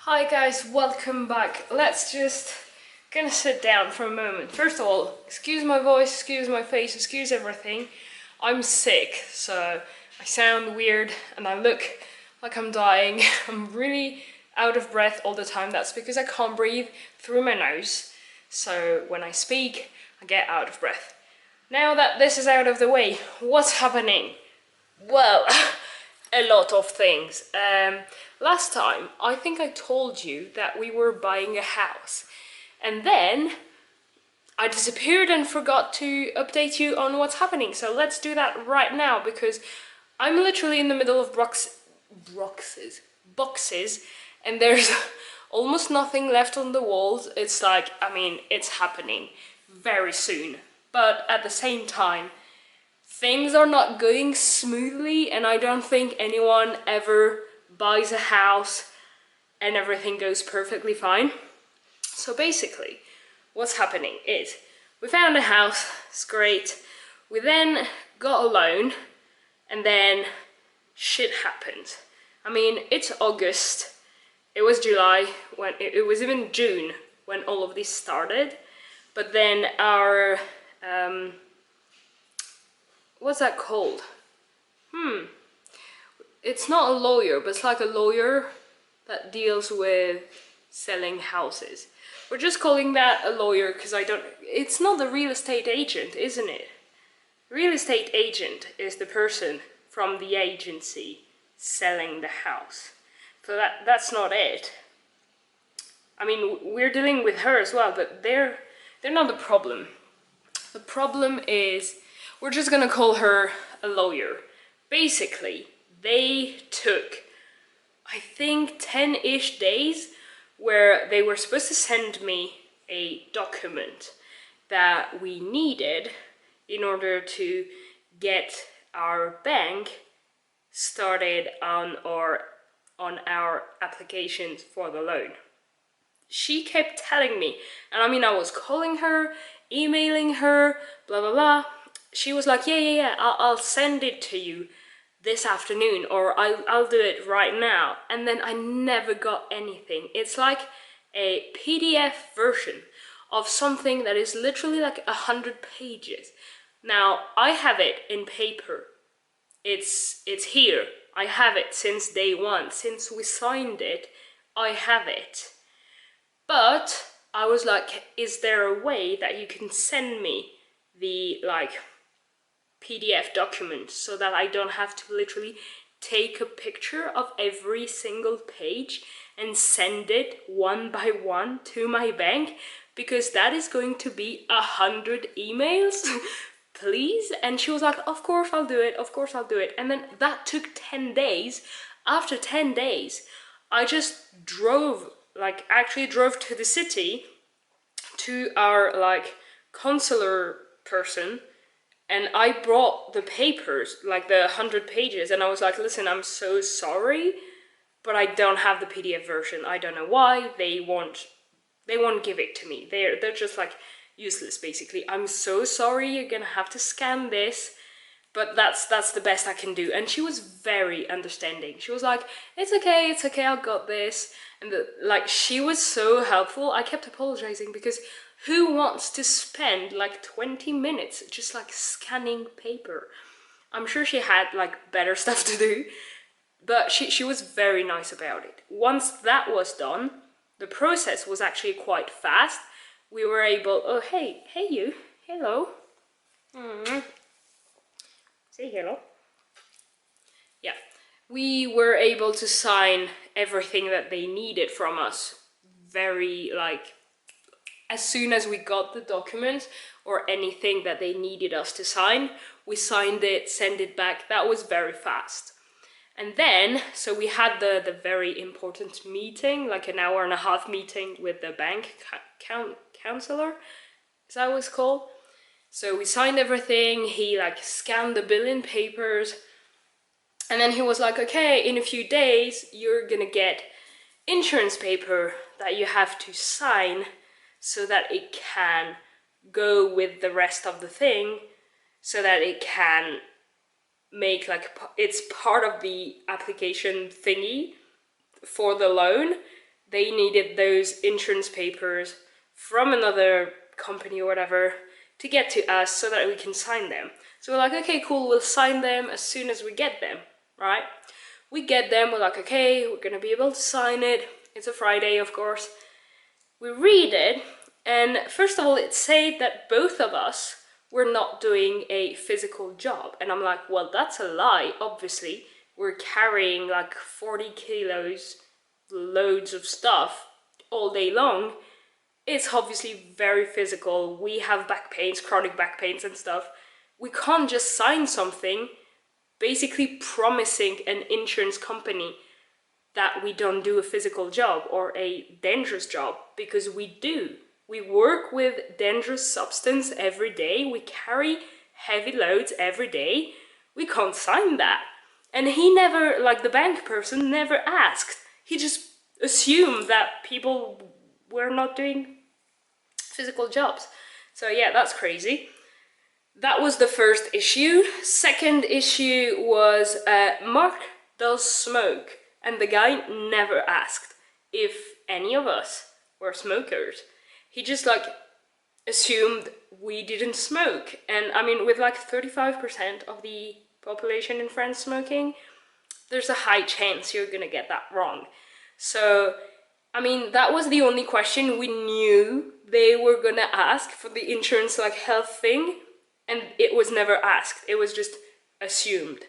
Hi guys, welcome back. Let's just gonna sit down for a moment. First of all, excuse my voice, excuse my face, excuse everything. I'm sick, so I sound weird and I look like I'm dying. I'm really out of breath all the time. That's because I can't breathe through my nose. So when I speak, I get out of breath. Now that this is out of the way, what's happening? Well, a lot of things. Last time, I think I told you that we were buying a house. And then I disappeared and forgot to update you on what's happening. So let's do that right now because I'm literally in the middle of boxes, and there's almost nothing left on the walls. It's like, it's happening very soon. But at the same time, things are not going smoothly, and I don't think anyone ever buys a house and everything goes perfectly fine. So basically, what's happening is we found a house, it's great. We then got a loan, and then shit happened. It's August, it was July, when it was even June when all of this started. But then our what's that called? It's not a lawyer, but it's like a lawyer that deals with selling houses. We're just calling that a lawyer because it's not the real estate agent, isn't it? Real estate agent is the person from the agency selling the house. So that's not it. We're dealing with her as well, but they're not the problem. The problem is, we're just gonna call her a lawyer. Basically, they took, I think, 10-ish days where they were supposed to send me a document that we needed in order to get our bank started on our applications for the loan. She kept telling me, and I was calling her, emailing her, blah blah blah. She was like, yeah, I'll send it to you this afternoon, or I'll do it right now. And then I never got anything. It's like a PDF version of something that is literally like 100 pages. Now, I have it in paper. It's here. I have it since day one. Since we signed it, I have it. But I was like, is there a way that you can send me the PDF document so that I don't have to literally take a picture of every single page and send it one by one to my bank, because that is going to be 100 emails. Please? And she was like, of course I'll do it, of course I'll do it. And then that took 10 days. After 10 days, I just drove to the city, to our consular person, and I brought the papers, like the 100 pages, and I was like, listen, I'm so sorry, but I don't have the PDF version. I don't know why. They won't give it to me. They're just like useless, basically. I'm so sorry, you're gonna have to scan this, but that's the best I can do. And she was very understanding. She was like, it's okay, I got this. And she was so helpful. I kept apologizing because who wants to spend like 20 minutes just like scanning paper? I'm sure she had like better stuff to do, but she was very nice about it. Once that was done, the process was actually quite fast. We were able, oh hey you, hello. Say hello. Yeah, we were able to sign everything that they needed from us very as soon as we got the documents or anything that they needed us to sign, we signed it, sent it back. That was very fast. And then, so we had the very important meeting, like an hour and a half meeting with the bank counselor, is that what it's called? So we signed everything, he scanned the billing papers, and then he was like, okay, in a few days, you're gonna get insurance paper that you have to sign so that it can go with the rest of the thing, so that it can make it's part of the application thingy for the loan, they needed those insurance papers from another company or whatever to get to us so that we can sign them. So we're like, okay, cool, we'll sign them as soon as we get them, right? We get them, we're like, okay, we're gonna be able to sign it. It's a Friday, of course. We read it, and first of all, it said that both of us were not doing a physical job. And I'm like, well, that's a lie, obviously. We're carrying like 40 kilos, loads of stuff all day long. It's obviously very physical. We have back pains, chronic back pains and stuff. We can't just sign something basically promising an insurance company that we don't do a physical job or a dangerous job, because we do. We work with dangerous substance every day. We carry heavy loads every day. We can't sign that. And he never, like the bank person, never asked. He just assumed that people were not doing physical jobs. So yeah, that's crazy. That was the first issue. Second issue was Mark does smoke, and the guy never asked if any of us were smokers. He just like assumed we didn't smoke. And I mean, with like 35% of the population in France smoking, there's a high chance you're gonna get that wrong. So, I mean, that was the only question we knew they were gonna ask for the insurance like health thing, and it was never asked. It was just assumed.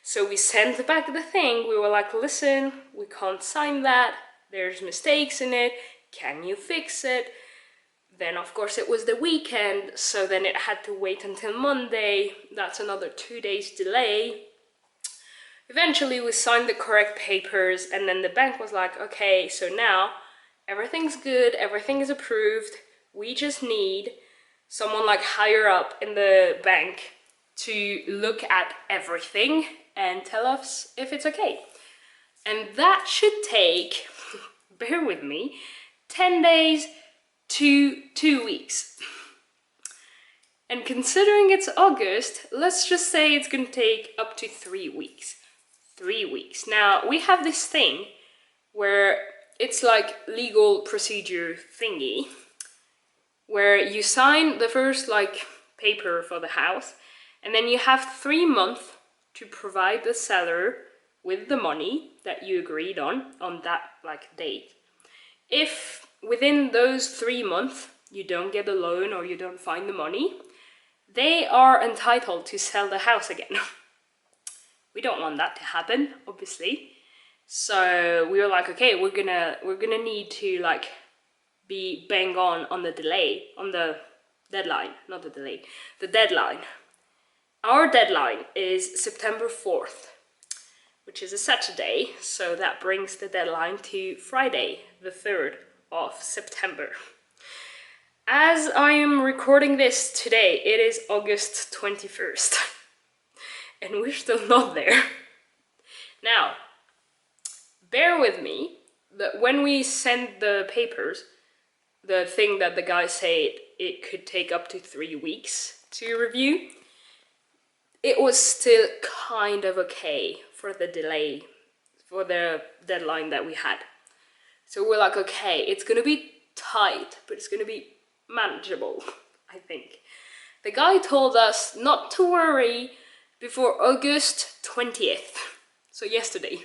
So we sent back the thing. We were like, listen, we can't sign that. There's mistakes in it. Can you fix it? Then of course it was the weekend, so then it had to wait until Monday. That's another 2 days delay. Eventually we signed the correct papers, and then the bank was like, okay, so now everything's good, everything is approved. We just need someone like higher up in the bank to look at everything and tell us if it's okay. And that should take, bear with me, 10 days to 2 weeks. And considering it's August, let's just say it's gonna take up to 3 weeks. 3 weeks. Now, we have this thing where it's like legal procedure thingy, where you sign the first like paper for the house, and then you have 3 months to provide the seller with the money that you agreed on that like date. If within those 3 months you don't get a loan or you don't find the money, they are entitled to sell the house again. We don't want that to happen, obviously. So we were like, okay, we're gonna need to like be bang on the delay, on the deadline, not the delay, the deadline. Our deadline is September 4th, which is a Saturday, so that brings the deadline to Friday, the 3rd of September. As I am recording this today, it is August 21st, and we're still not there. Now, bear with me that when we send the papers, the thing that the guy said it could take up to 3 weeks to review, it was still kind of okay for the delay, for the deadline that we had. So we're like, okay, it's gonna be tight, but it's gonna be manageable, I think. The guy told us not to worry before August 20th, so yesterday.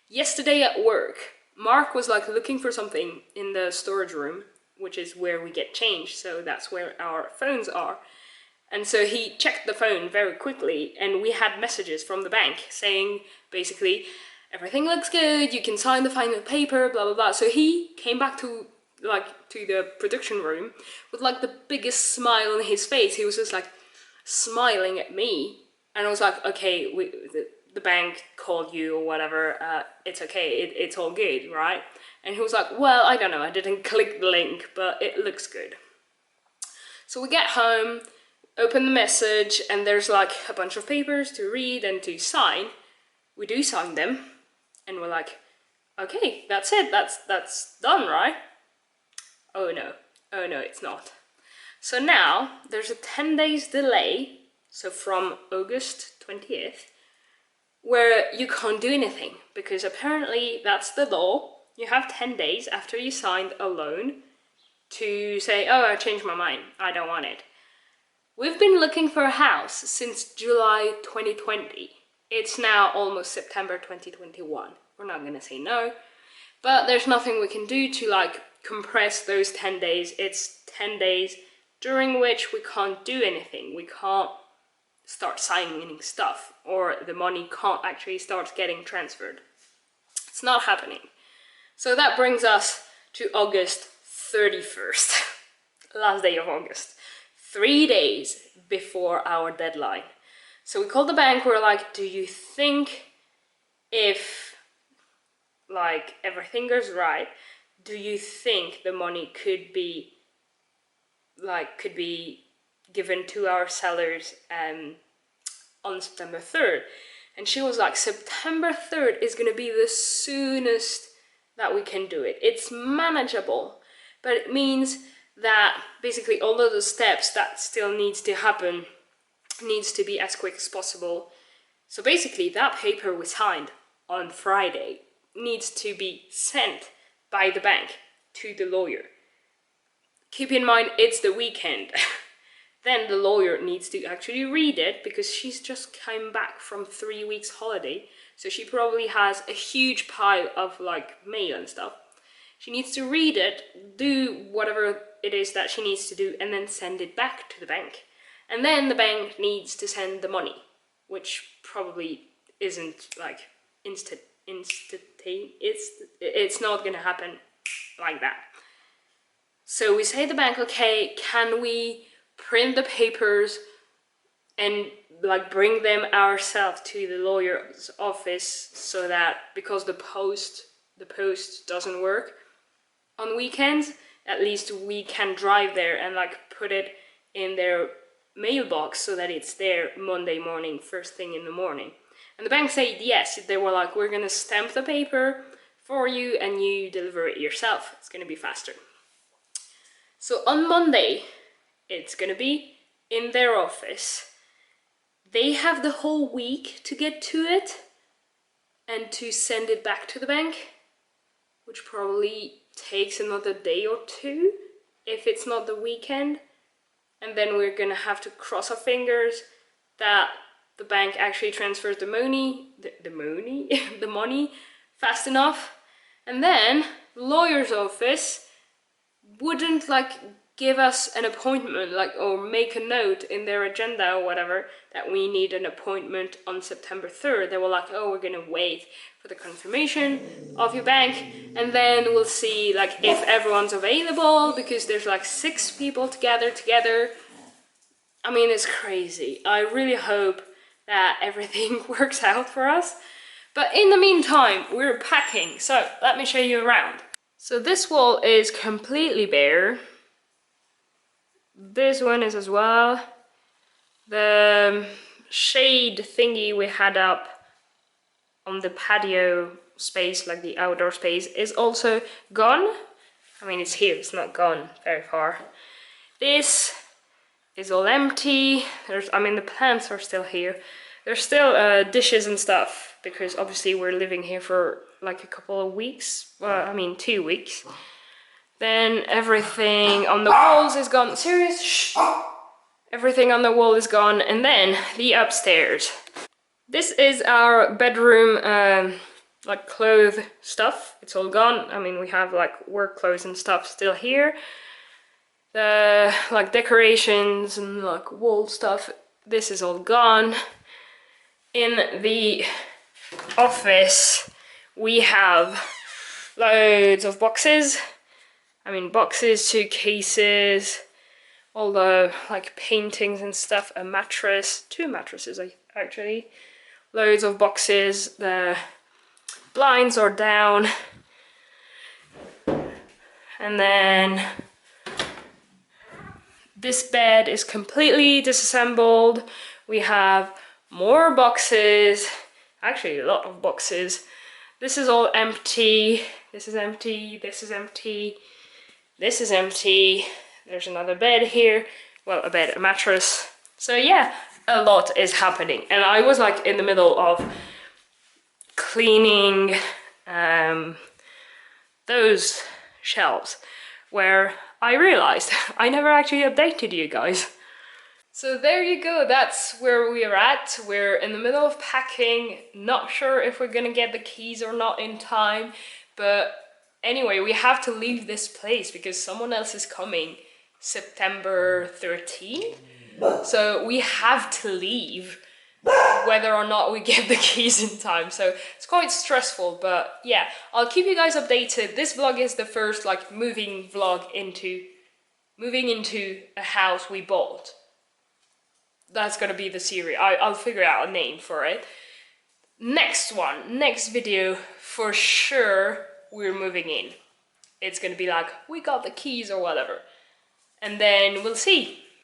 Yesterday at work, Mark was like looking for something in the storage room, which is where we get changed, so that's where our phones are. And so he checked the phone very quickly, and we had messages from the bank saying, basically, everything looks good, you can sign the final paper, blah blah blah. So he came back to the production room with like the biggest smile on his face. He was just like smiling at me, and I was like, okay, the bank called you or whatever, it's okay, it's all good, right? And he was like, well, I don't know, I didn't click the link, but it looks good. So we get home, open the message, and there's like a bunch of papers to read and to sign. We do sign them, and we're like, okay, that's it, that's done, right? Oh no, it's not. So now there's a 10 days delay, so from August 20th, where you can't do anything, because apparently that's the law. You have 10 days after you signed a loan to say, oh, I changed my mind, I don't want it. We've been looking for a house since July 2020. It's now almost September 2021. We're not gonna say no, but there's nothing we can do to like compress those 10 days. It's 10 days during which we can't do anything. We can't start signing stuff, or the money can't actually start getting transferred. It's not happening. So that brings us to August 31st, last day of August, 3 days before our deadline. So we called the bank, we're like, do you think if like everything goes right, do you think the money could be given to our sellers on September 3rd? And she was like, September 3rd is gonna be the soonest that we can do it. It's manageable, but it means that basically all of the steps that still needs to happen needs to be as quick as possible. So basically that paper we signed on Friday needs to be sent by the bank to the lawyer. Keep in mind it's the weekend. Then the lawyer needs to actually read it, because she's just come back from 3 weeks holiday. So she probably has a huge pile of like mail and stuff. She needs to read it, do whatever it is that she needs to do, and then send it back to the bank. And then the bank needs to send the money, which probably isn't like it's not gonna happen like that. So we say to the bank, okay, can we print the papers and like bring them ourselves to the lawyer's office, so that because the post doesn't work on weekends, at least we can drive there and like put it in their mailbox so that it's there Monday morning, first thing in the morning. And the bank said yes. They were like, we're gonna stamp the paper for you and you deliver it yourself. It's gonna be faster. So on Monday, it's gonna be in their office. They have the whole week to get to it and to send it back to the bank, which probably takes another day or two if it's not the weekend. And then we're gonna have to cross our fingers that the bank actually transfers the money fast enough. And then the lawyer's office wouldn't like give us an appointment, like, or make a note in their agenda or whatever that we need an appointment on September 3rd. They were like, oh, we're gonna wait for the confirmation of your bank, and then we'll see like if everyone's available, because there's like 6 people together. I mean, it's crazy. I really hope that everything works out for us. But in the meantime, we're packing. So let me show you around. So this wall is completely bare. This one is as well. The shade thingy we had up on the patio space, like the outdoor space, is also gone. I mean, it's here, it's not gone very far. This is all empty. The plants are still here. There's still dishes and stuff, because obviously we're living here for like a couple of weeks. Well, I mean 2 weeks. Then everything on the walls is gone. Serious? Shh. Everything on the wall is gone. And then the upstairs. This is our bedroom, like clothes stuff. It's all gone. I mean, we have like work clothes and stuff still here. The like decorations and like wall stuff, this is all gone. In the office, we have loads of boxes. Boxes, suitcases, all the like paintings and stuff, a mattress, 2 mattresses actually, loads of boxes, the blinds are down, and then this bed is completely disassembled. We have more boxes, actually a lot of boxes. This is all empty, this is empty, this is empty. This is empty. There's another bed here. Well, a mattress. So yeah, a lot is happening. And I was like in the middle of cleaning those shelves where I realized I never actually updated you guys. So there you go, that's where we are at. We're in the middle of packing, not sure if we're gonna get the keys or not in time, but anyway, we have to leave this place because someone else is coming September 13th. So we have to leave whether or not we get the keys in time. So it's quite stressful, but yeah, I'll keep you guys updated. This vlog is the first like moving vlog into a house we bought. That's gonna be the series. I'll figure out a name for it. Next video, for sure, we're moving in. It's gonna be like, we got the keys or whatever. And then we'll see.